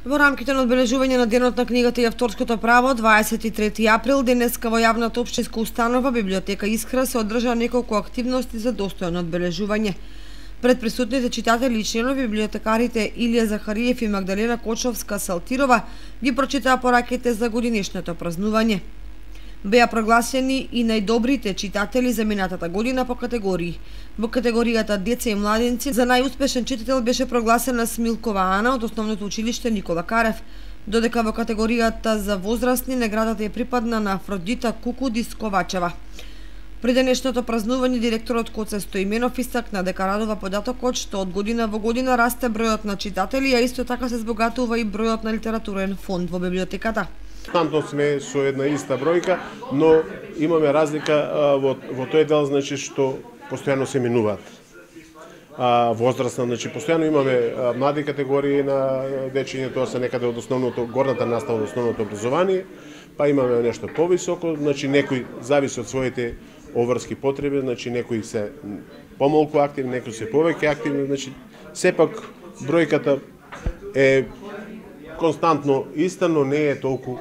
Во рамките на одбележување на Денот на книгата и авторското право, 23 април, денеска во јавната општинска установа Библиотека Искра се одржа неколку активности за достојано одбележување. Пред присутните читатели и членови, библиотекарите Илија Захариев и Магдалена Кочовска-Салтирова ги прочитаа пораките за годинешното празнување. Беа прогласени и најдобрите читатели за минатата година по категории. Во категоријата деца и младенци за најуспешен читател беше прогласена Смилкова Ана од Основното училиште Никола Карев, додека во категоријата за возрастни наградата ја припадна на Афродита Кукудис Ковачева. При денешното празнување директорот Коце Стоименов истакна дека радува податокот што од година во година расте бројот на читатели, а исто така се збогатува и бројот на литературен фонд во библиотеката. Константно сме со една иста бројка, но имаме разлика во тој дел, значи што постојано се минуваат. Возрастна, значи постојано имаме млади категории на дечиња, тоа се некаде од основното, горната настава од основното образование, па имаме нешто повисоко, значи некои зависи од своите обврски потреби, значи некои се помалку активни, некои се повеќе активни, значи сепак бројката е константно иста, но не е толку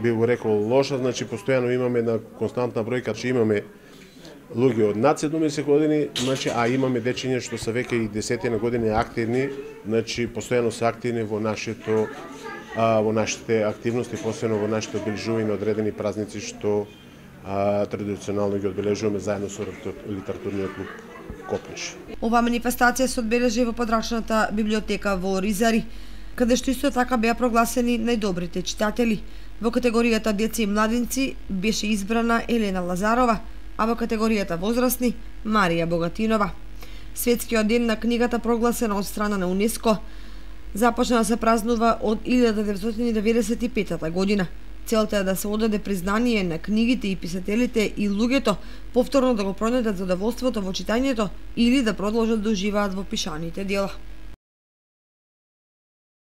би го рекол лоша, значи постојано имаме една константна бројка, че имаме луѓе од над 70 години, значи а имаме дечиња што се веќе и 10 години активни, значи постојано се активни во нашите активности, посебно во нашите одбележување на одредени празници што традиционално ги одбележуваме заедно со литературниот клуб Копнеш. Оваа манифестација се одбележи во подрачната библиотека во Оризари, каде што исто така беа прогласени најдобрите читатели. Во категоријата деца и младенци беше избрана Елена Лазарова, а во категоријата возрастни Марија Богатинова. Светскиот ден на книгата, прогласена од страна на УНЕСКО, започна да се празнува од 1995 година. Целта е да се одаде признание на книгите и писателите и луѓето повторно да го пронајдат задоволството во читањето или да продолжат да уживаат во пишаните дела.